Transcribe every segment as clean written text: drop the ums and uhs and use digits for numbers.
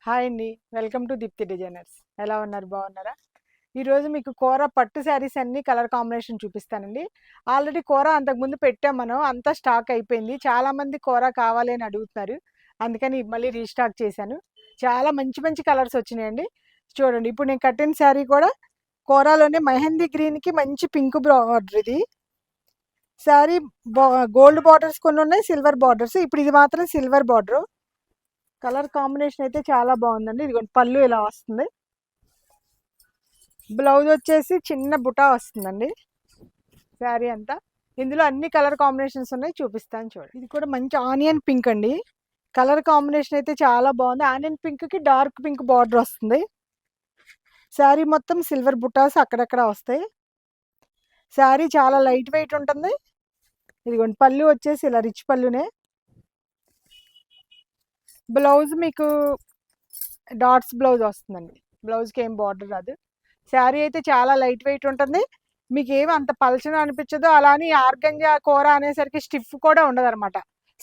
Hi అండి. Welcome to Deepti designers. ఎలా ఉన్నారు? బాగున్నారా? ఈరోజు మీకు కూర పట్టు శారీస్ అన్ని కలర్ కాంబినేషన్ చూపిస్తానండి. ఆల్రెడీ కూర అంతకుముందు పెట్టాం మనం. అంతా స్టాక్ అయిపోయింది. చాలామంది కూర కావాలి అని అడుగుతున్నారు. అందుకని మళ్ళీ రీస్టాక్ చేశాను. చాలా మంచి మంచి కలర్స్ వచ్చినాయండి. చూడండి, ఇప్పుడు నేను కట్టిన శారీ కూడా కూరలోనే మెహందీ గ్రీన్కి మంచి పింక్ బార్డర్ ఇది. శారీ గోల్డ్ బార్డర్స్ కొన్ని ఉన్నాయి, సిల్వర్ బార్డర్స్. ఇప్పుడు ఇది మాత్రం సిల్వర్ బార్డర్. కలర్ కాంబినేషన్ అయితే చాలా బాగుందండి. ఇదిగోండి, పళ్ళు ఇలా వస్తుంది. బ్లౌజ్ వచ్చేసి చిన్న బుటా వస్తుందండి. శారీ అంతా ఇందులో అన్ని కలర్ కాంబినేషన్స్ ఉన్నాయి, చూపిస్తాను చూడండి. ఇది కూడా మంచి ఆనియన్ పింక్ అండి. కలర్ కాంబినేషన్ అయితే చాలా బాగుంది. ఆనియన్ పింక్ కి డార్క్ పింక్ బార్డర్ వస్తుంది. శారీ మొత్తం సిల్వర్ బుటాస్ అక్కడక్కడ వస్తాయి. శారీ చాలా లైట్ వెయిట్ ఉంటుంది. ఇదిగోండి, పళ్ళు వచ్చేసి ఇలా రిచ్ పళ్ళునే. బ్లౌజ్ మీకు డాట్స్ బ్లౌజ్ వస్తుందండి. బ్లౌజ్కి ఏం బార్డర్ రాదు. శారీ అయితే చాలా లైట్ వెయిట్ ఉంటుంది. మీకు ఏమి అంత పలచన అనిపించదు. అలా అని ఆర్గంజా కూర అనేసరికి స్టిఫ్ కూడా ఉండదు అనమాట.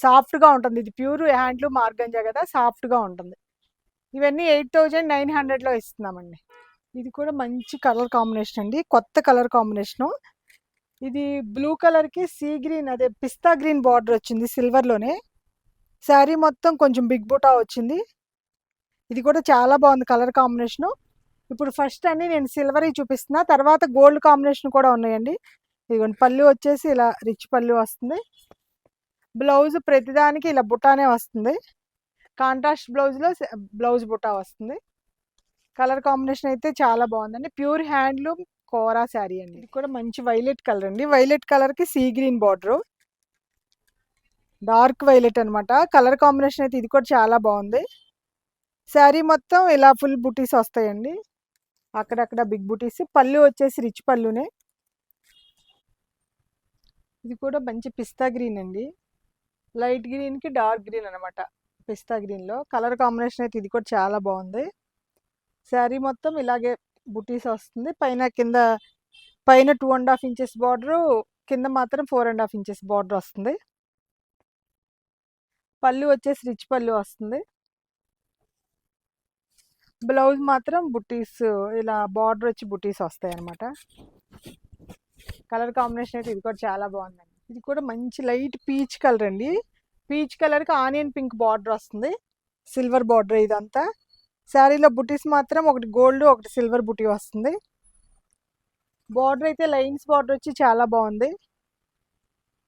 సాఫ్ట్గా ఉంటుంది. ఇది ప్యూర్ హ్యాండ్లూమ్ ఆర్గంజా కదా, సాఫ్ట్గా ఉంటుంది. ఇవన్నీ 8900లో ఇస్తున్నామండి. ఇది కూడా మంచి కలర్ కాంబినేషన్ అండి, కొత్త కలర్ కాంబినేషను. ఇది బ్లూ కలర్కి సీ గ్రీన్, అదే పిస్తా గ్రీన్ బార్డర్ వచ్చింది సిల్వర్లోనే. శారీ మొత్తం కొంచెం బిగ్ బుటా వచ్చింది. ఇది కూడా చాలా బాగుంది కలర్ కాంబినేషను. ఇప్పుడు ఫస్ట్ అన్ని నేను సిల్వర్ చూపిస్తున్నా, తర్వాత గోల్డ్ కాంబినేషన్ కూడా ఉన్నాయండి. ఇదిగోండి, పళ్ళు వచ్చేసి ఇలా రిచ్ పళ్ళు వస్తుంది. బ్లౌజ్ ప్రతిదానికి ఇలా బుటానే వస్తుంది. కాంట్రాస్ట్ బ్లౌజ్లో బ్లౌజ్ బుటా వస్తుంది. కలర్ కాంబినేషన్ అయితే చాలా బాగుందండి. ప్యూర్ హ్యాండ్లూమ్ కోరా శారీ అండి. ఇది కూడా మంచి వైలెట్ కలర్ అండి. వైలెట్ కలర్కి sea green border, dark violet అనమాట. కలర్ కాంబినేషన్ అయితే ఇది కూడా చాలా బాగుంది. శారీ మొత్తం ఇలా ఫుల్ బుటీస్ వస్తాయండి, అక్కడక్కడ బిగ్ బుటీస్. పళ్ళు వచ్చేసి రిచ్ పళ్ళునే. ఇది కూడా మంచి పిస్తా గ్రీన్ అండి. లైట్ గ్రీన్కి డార్క్ గ్రీన్ అనమాట. పిస్తా గ్రీన్లో కలర్ కాంబినేషన్ అయితే ఇది కూడా చాలా బాగుంది. శారీ మొత్తం ఇలాగే బుటీస్ వస్తుంది. పైన 2.5 ఇంచెస్ బార్డరు, కింద మాత్రం 4.5 ఇంచెస్ బార్డర్ వస్తుంది. పళ్ళు వచ్చేసి రిచ్ పళ్ళు వస్తుంది. బ్లౌజ్ మాత్రం బుటీస్, ఇలా బార్డర్ వచ్చి బుటీస్ వస్తాయి అనమాట. కలర్ కాంబినేషన్ అయితే ఇది కూడా చాలా బాగుందండి. ఇది కూడా మంచి లైట్ పీచ్ కలర్ అండి. పీచ్ కలర్కి ఆనియన్ పింక్ బార్డర్ వస్తుంది, సిల్వర్ బార్డర్ ఇదంతా. శారీలో బుటీస్ మాత్రం ఒకటి గోల్డ్ ఒకటి సిల్వర్ బుటీ వస్తుంది. బార్డర్ అయితే లైన్స్ బార్డర్ వచ్చి చాలా బాగుంది.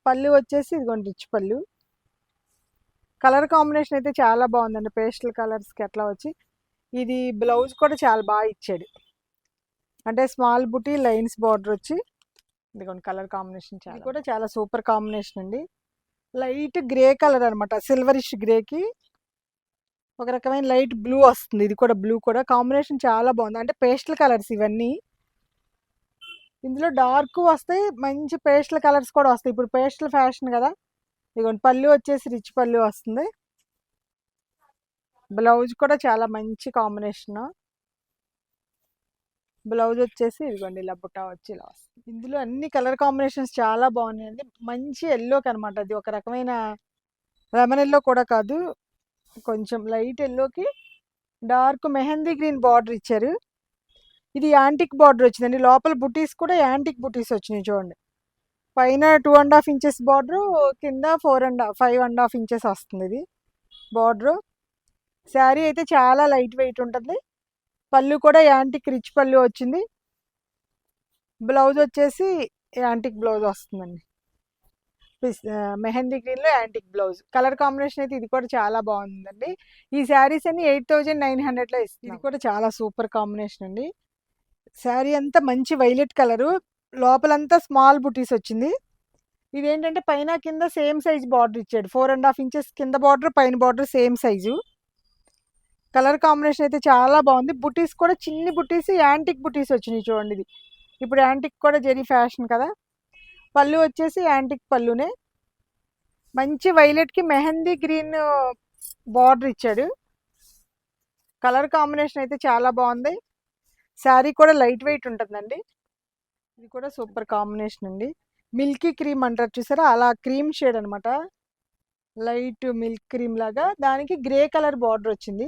పళ్ళు వచ్చేసి ఇదిగోండి రిచ్ పళ్ళు. కలర్ కాంబినేషన్ అయితే చాలా బాగుందండి, పేస్టల్ కలర్స్కి అట్లా వచ్చి. ఇది బ్లౌజ్ కూడా చాలా బాగా ఇచ్చాడు, అంటే స్మాల్ బుటీ లైన్స్ బార్డర్ వచ్చి. ఇదిగోండి, కలర్ కాంబినేషన్ చాలా కూడా చాలా సూపర్ కాంబినేషన్ అండి. లైట్ గ్రే కలర్ అనమాట, సిల్వరిష్ గ్రేకి ఒక రకమైన లైట్ బ్లూ వస్తుంది. ఇది కూడా బ్లూ కూడా కాంబినేషన్ చాలా బాగుంది, అంటే పేస్టల్ కలర్స్ ఇవన్నీ. ఇందులో డార్క్ వస్తాయి, మంచి పేస్టల్ కలర్స్ కూడా వస్తాయి. ఇప్పుడు పేస్టల్ ఫ్యాషన్ కదా. ఇదిగోండి, పళ్ళు వచ్చేసి రిచ్ పళ్ళు వస్తుంది. బ్లౌజ్ కూడా చాలా మంచి కాంబినేషన్. బ్లౌజ్ వచ్చేసి ఇదిగోండి ఇలా బుట్టా వచ్చి ఇలా వస్తుంది. ఇందులో అన్ని కలర్ కాంబినేషన్స్ చాలా బాగున్నాయండి. మంచి ఎల్లోకి అనమాట. అది ఒక రకమైన లెమన్ ఎల్లో కూడా కాదు, కొంచెం లైట్ ఎల్లోకి డార్క్ మెహందీ గ్రీన్ బార్డర్ ఇచ్చారు. ఇది యాంటిక్ బార్డర్ వచ్చిందండి. లోపల బుటీస్ కూడా యాంటిక్ బుటీస్ వచ్చినాయి చూడండి. పైన 2.5 ఇంచెస్ బార్డర్, కింద 5.5 ఇంచెస్ వస్తుంది ఇది బార్డర్. శారీ అయితే చాలా లైట్ వెయిట్ ఉంటుంది. పళ్ళు కూడా యాంటిక్ రిచ్ పళ్ళు వచ్చింది. బ్లౌజ్ వచ్చేసి యాంటిక్ బ్లౌజ్ వస్తుందండి. మెహందీ గ్రీన్లో యాంటిక్ బ్లౌజ్. కలర్ కాంబినేషన్ అయితే ఇది కూడా చాలా బాగుందండి. ఈ శారీస్ అన్ని 8900లో ఇస్తుంది. ఇది కూడా చాలా సూపర్ కాంబినేషన్ అండి. శారీ అంతా మంచి వైలెట్ కలరు, లోపలంతా స్మాల్ బుటీస్ వచ్చింది. ఇదేంటంటే పైన కింద సేమ్ సైజ్ బార్డర్ ఇచ్చాడు. 4.5 ఇంచెస్ కింద బార్డర్, పైన border same size. Colour combination అయితే చాలా బాగుంది. బుటీస్ కూడా చిన్ని బుటీస్, యాంటిక్ బుటీస్ వచ్చినాయి చూడండి. ఇది ఇప్పుడు యాంటిక్ కూడా జరీ ఫ్యాషన్ కదా. పళ్ళు వచ్చేసి యాంటిక్ పళ్ళునే. మంచి వైలెట్కి మెహందీ గ్రీన్ బార్డర్ ఇచ్చాడు. కలర్ కాంబినేషన్ అయితే చాలా బాగుంది. శారీ కూడా లైట్ వెయిట్ ఉంటుందండి. ఇది కూడా సూపర్ కాంబినేషన్ అండి. మిల్కీ క్రీమ్ అంటారు చూసారా, అలా క్రీమ్ షేడ్ అనమాట. లైట్ మిల్క్ క్రీమ్ లాగా, దానికి గ్రే కలర్ బార్డర్ వచ్చింది.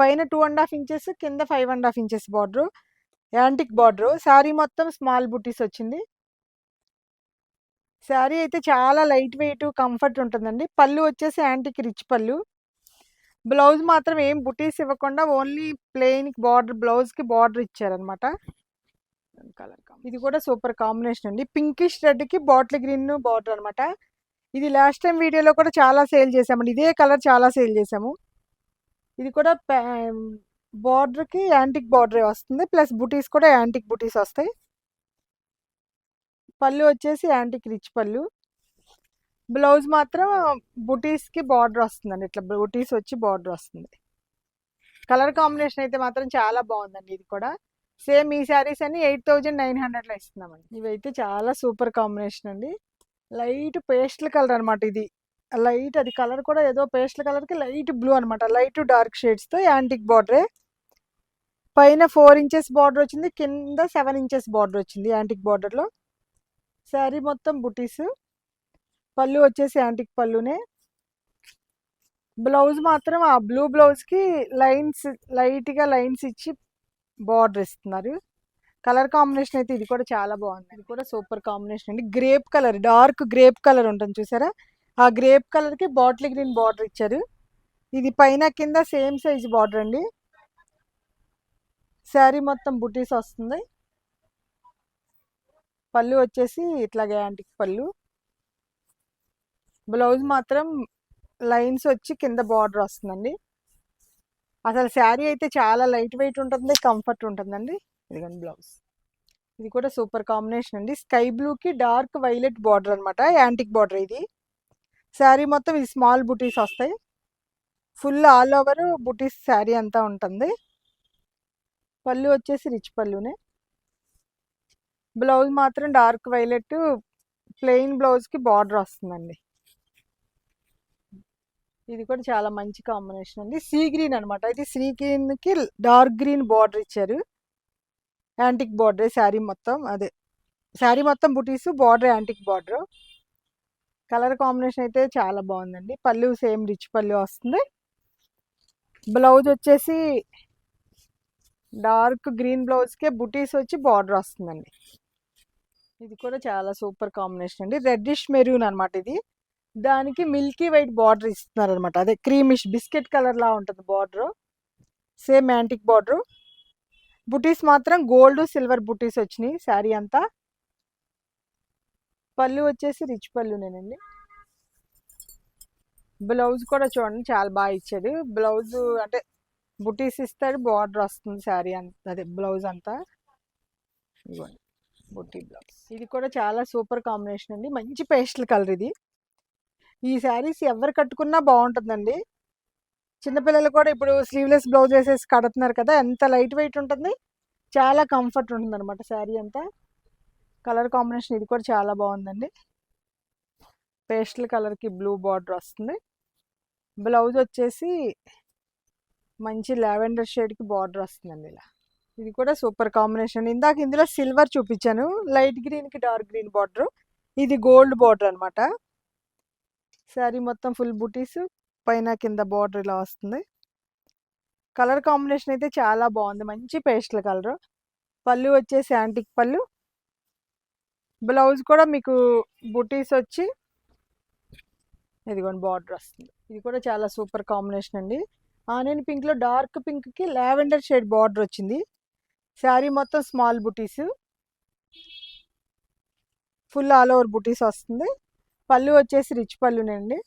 పైన 2.5 ఇంచెస్, కింద 5.5 inches border, antique border. Sari మొత్తం స్మాల్ బుటీస్ వచ్చింది. శారీ అయితే చాలా లైట్ వెయిట్, కంఫర్ట్ ఉంటుందండి. పళ్ళు వచ్చేసి యాంటిక్ రిచ్ పళ్ళు. బ్లౌజ్ మాత్రం ఏం బుటీస్ ఇవ్వకుండా ఓన్లీ ప్లెయిన్ బార్డర్, బ్లౌజ్కి బార్డర్ ఇచ్చారనమాట. ఇది కూడా సూపర్ కాంబినేషన్ అండి. పింకిష్ రెడ్కి బాటిల్ గ్రీన్ బార్డర్ అనమాట. ఇది లాస్ట్ టైం వీడియోలో కూడా చాలా సేల్ చేసామండి. ఇదే కలర్ చాలా సేల్ చేసాము. ఇది కూడా బార్డర్కి యాంటిక్ బార్డర్ వస్తుంది, ప్లస్ బుటీస్ కూడా యాంటిక్ బుటీస్ వస్తాయి. పళ్ళు వచ్చేసి యాంటిక్ రిచ్ పళ్ళు. బ్లౌజ్ మాత్రం బుటీస్కి బార్డర్ వస్తుందండి. ఇట్లా బుటీస్ వచ్చి బార్డర్ వస్తుంది. కలర్ కాంబినేషన్ అయితే మాత్రం చాలా బాగుందండి. ఇది కూడా సేమ్ ఈ శారీస్ అన్ని 8,900లో ఇస్తున్నామండి. ఇవైతే చాలా సూపర్ కాంబినేషన్ అండి. లైట్ పేస్టల్ కలర్ అనమాట. ఇది లైట్, అది కలర్ కూడా ఏదో పేస్టల్ కలర్కి లైట్ బ్లూ అనమాట. లైట్ డార్క్ షేడ్స్తో యాంటిక్ బార్డరే. పైన 4 ఇంచెస్ బార్డర్ వచ్చింది, కింద 7 ఇంచెస్ బార్డర్ వచ్చింది యాంటిక్ బార్డర్లో. శారీ మొత్తం బుటీస్. పళ్ళు వచ్చేసి యాంటిక్ పళ్ళునే. బ్లౌజ్ మాత్రం ఆ బ్లూ బ్లౌజ్కి లైన్స్, లైట్గా లైన్స్ ఇచ్చి బార్డర్ ఇస్తున్నారు. కలర్ కాంబినేషన్ అయితే ఇది కూడా చాలా బాగుంది. ఇది కూడా సూపర్ కాంబినేషన్ అండి. Grape colour, dark grape colour ఉంటుంది చూసారా, ఆ గ్రేప్ కలర్కి బాటిల్ గ్రీన్ బార్డర్ ఇచ్చారు. ఇది పైన కింద సేమ్ సైజ్ బార్డర్ అండి. శారీ మొత్తం బుటీస్ వస్తుంది. పళ్ళు వచ్చేసి ఇట్లాగే యాంటిక్ పళ్ళు. బ్లౌజ్ మాత్రం లైన్స్ వచ్చి కింద బార్డర్ వస్తుందండి. అసలు శారీ అయితే చాలా లైట్ వెయిట్ ఉంటుంది, కంఫర్ట్ ఉంటుందండి. ఇదిగోండి బ్లౌజ్. ఇది కూడా సూపర్ కాంబినేషన్ అండి. స్కై బ్లూకి డార్క్ వైలెట్ బార్డర్ అనమాట, యాంటిక్ బార్డర్ ఇది. శారీ మొత్తం ఇది స్మాల్ బుటీస్ వస్తాయి. ఫుల్ ఆల్ ఓవర్ బుటీస్ శారీ అంతా ఉంటుంది. పళ్ళు వచ్చేసి రిచ్ పళ్ళునే. బ్లౌజ్ మాత్రం డార్క్ వైలెట్, ప్లెయిన్ బ్లౌజ్కి బార్డర్ వస్తుందండి. ఇది కూడా చాలా మంచి కాంబినేషన్ అండి. సీ గ్రీన్ అనమాట. ఇది సీ గ్రీన్కి డార్క్ గ్రీన్ బార్డర్ ఇచ్చారు. యాంటిక్ బార్డర్ శారీ మొత్తం, అదే శారీ మొత్తం బుటీస్, border antique border. Colour combination అయితే చాలా బాగుందండి. పళ్ళు సేమ్ రిచ్ పళ్ళు వస్తుంది. బ్లౌజ్ వచ్చేసి డార్క్ గ్రీన్ బ్లౌజ్కే బుటీస్ వచ్చి బార్డర్ వస్తుందండి. ఇది కూడా చాలా సూపర్ కాంబినేషన్ అండి. రెడ్డిష్ మెరూన్ అనమాట ఇది. దానికి మిల్కీ వైట్ బార్డర్ ఇస్తున్నారు అనమాట. అదే క్రీమిష్ బిస్కెట్ కలర్ లా ఉంటుంది బార్డర్. Same antique border. బుటీస్ మాత్రం గోల్డ్ సిల్వర్ బుటీస్ వచ్చినాయి శారీ అంతా. పళ్ళు వచ్చేసి రిచ్ పళ్ళునేనండి. బ్లౌజ్ కూడా చూడండి చాలా బాగా ఇచ్చాడు. బ్లౌజ్ అంటే బుటీస్ ఇస్తాడు, బార్డర్ వస్తుంది శారీ అంతా, అదే బ్లౌజ్ అంతా. ఇదిగోండి బుటీ బ్లౌజ్. ఇది కూడా చాలా సూపర్ కాంబినేషన్ అండి. మంచి పేస్టల్ కలర్ ఇది. ఈ శారీస్ ఎవరు కట్టుకున్నా బాగుంటుందండి. చిన్నపిల్లలు కూడా ఇప్పుడు స్లీవ్లెస్ బ్లౌజ్ వేసేసి కడుతున్నారు కదా, ఎంత లైట్ వెయిట్ ఉంటుంది, చాలా కంఫర్ట్ ఉంటుంది అనమాట శారీ అంతా. కలర్ కాంబినేషన్ ఇది కూడా చాలా బాగుందండి. పేస్టల్ కలర్కి బ్లూ బార్డర్ వస్తుంది. బ్లౌజ్ వచ్చేసి మంచి లావెండర్ షేడ్కి బార్డర్ వస్తుందండి ఇలా. ఇది కూడా సూపర్ కాంబినేషన్. ఇందాక ఇందులో సిల్వర్ చూపించాను, లైట్ గ్రీన్కి డార్క్ గ్రీన్ బార్డర్. ఇది గోల్డ్ బార్డర్ అనమాట. శారీ మొత్తం ఫుల్ బుటీస్, పైన కింద బార్డర్ ఇలా వస్తుంది. కలర్ కాంబినేషన్ అయితే చాలా బాగుంది, మంచి పేస్టల్ కలర్. పళ్ళు వచ్చేసి యాంటిక్ పళ్ళు. బ్లౌజ్ కూడా మీకు బుటీస్ వచ్చి ఇదిగోండి బార్డర్ వస్తుంది. ఇది కూడా చాలా సూపర్ కాంబినేషన్ అండి. ఆనియన్ పింక్లో డార్క్ పింక్కి లావెండర్ షేడ్ బార్డర్ వచ్చింది. శారీ మొత్తం స్మాల్ బుటీస్, ఫుల్ ఆల్ ఓవర్ బుటీస్ వస్తుంది. పళ్ళు వచ్చేసి రిచ్ పళ్ళునండి.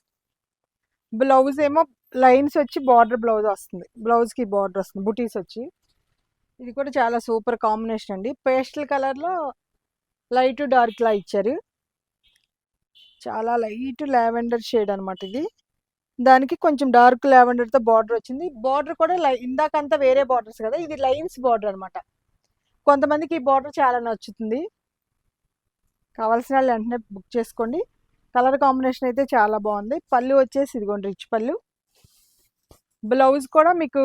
బ్లౌజ్ ఏమో లైన్స్ వచ్చి బార్డర్ బ్లౌజ్ వస్తుంది, బ్లౌజ్కి బార్డర్ వస్తుంది బుటీస్ వచ్చి. ఇది కూడా చాలా సూపర్ కాంబినేషన్ అండి. పేస్టల్ కలర్లో లైట్ డార్క్ లా ఇచ్చారు. చాలా లైట్ లావెండర్ షేడ్ అనమాట ఇది. దానికి కొంచెం డార్క్ లావెండర్తో బార్డర్ వచ్చింది. బార్డర్ కూడా ఇందాకంతా వేరే బార్డర్స్ కదా, ఇది లైన్స్ బార్డర్ అనమాట. కొంతమందికి ఈ బార్డర్ చాలా నచ్చుతుంది. కావాల్సిన వాళ్ళు వెంటనే బుక్ చేసుకోండి. కలర్ కాంబినేషన్ అయితే చాలా బాగుంది. పళ్ళు వచ్చేసి ఇదిగోండి రిచ్ పళ్ళు. బ్లౌజ్ కూడా మీకు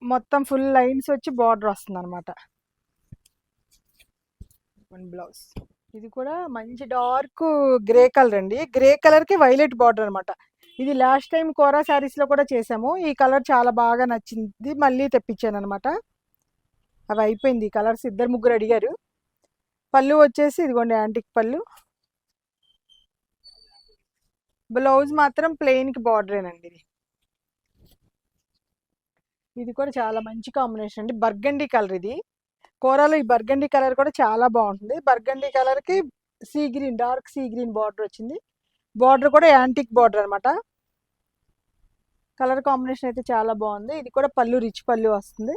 మొత్తం ఫుల్ లైన్స్ వచ్చి బార్డర్ వస్తుంది అనమాట. బ్లౌజ్ ఇది కూడా మంచి డార్క్ గ్రే కలర్ అండి. గ్రే కలర్కి వైలెట్ బార్డర్ అనమాట. ఇది లాస్ట్ టైం కోరా శారీస్లో కూడా చేసాము. ఈ కలర్ చాలా బాగా నచ్చింది, మళ్ళీ తెప్పించాను అనమాట. అవి అయిపోయింది ఈ కలర్స్, ఇద్దరు ముగ్గురు అడిగారు. పళ్ళు వచ్చేసి ఇదిగోండి యాంటిక్ పళ్ళు. బ్లౌజ్ మాత్రం ప్లెయిన్కి బార్డరేనండి. ఇది కూడా చాలా మంచి కాంబినేషన్ అండి, బర్గండీ కలర్. ఇది కోరాలో ఈ బర్గండీ కలర్ కూడా చాలా బాగుంటుంది. బర్గండీ కలర్కి sea green, dark sea green border వచ్చింది. బార్డర్ కూడా యాంటిక్ బార్డర్ అనమాట. కలర్ కాంబినేషన్ అయితే చాలా బాగుంది. ఇది కూడా పళ్ళు రిచ్ పళ్ళు వస్తుంది.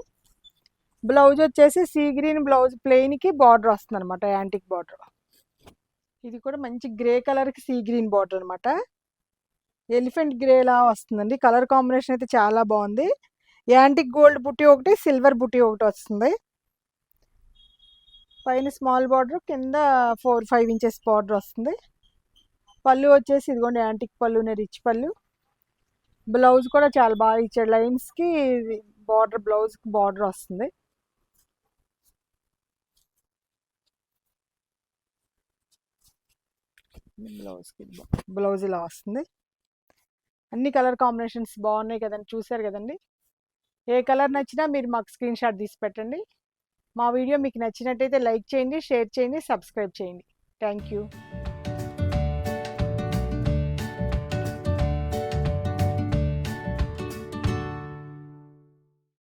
బ్లౌజ్ వచ్చేసి సీ గ్రీన్ బ్లౌజ్, ప్లెయిన్కి బార్డర్ వస్తుంది అనమాట, యాంటిక్ బార్డర్. ఇది కూడా మంచి గ్రే కలర్కి సీ గ్రీన్ బార్డర్ అనమాట. ఎలిఫెంట్ గ్రేలా వస్తుందండి. కలర్ కాంబినేషన్ అయితే చాలా బాగుంది. యాంటిక్ గోల్డ్ బుట్టి ఒకటి, సిల్వర్ బుట్టి ఒకటి వస్తుంది. పైన స్మాల్ బార్డర్, కింద 4-5 ఇంచెస్ బార్డర్ వస్తుంది. పళ్ళు వచ్చేసి ఇదిగోండి యాంటిక్ పళ్ళునే, రిచ్ పళ్ళు. బ్లౌజ్ కూడా చాలా బాగా ఇచ్చాడు, లైన్స్కి బార్డర్, బ్లౌజ్కి బార్డర్ వస్తుంది. బ్లౌజ్ ఇలా వస్తుంది. అన్ని కలర్ కాంబినేషన్స్ బాగున్నాయి కదండి, చూసారు కదండి. ఏ కలర్ నచ్చినా మీరు మాకు స్క్రీన్ షాట్ తీసి పెట్టండి. మా వీడియో మీకు నచ్చినట్టయితే లైక్ చేయండి, షేర్ చేయండి, సబ్స్క్రైబ్ చేయండి. Thank you.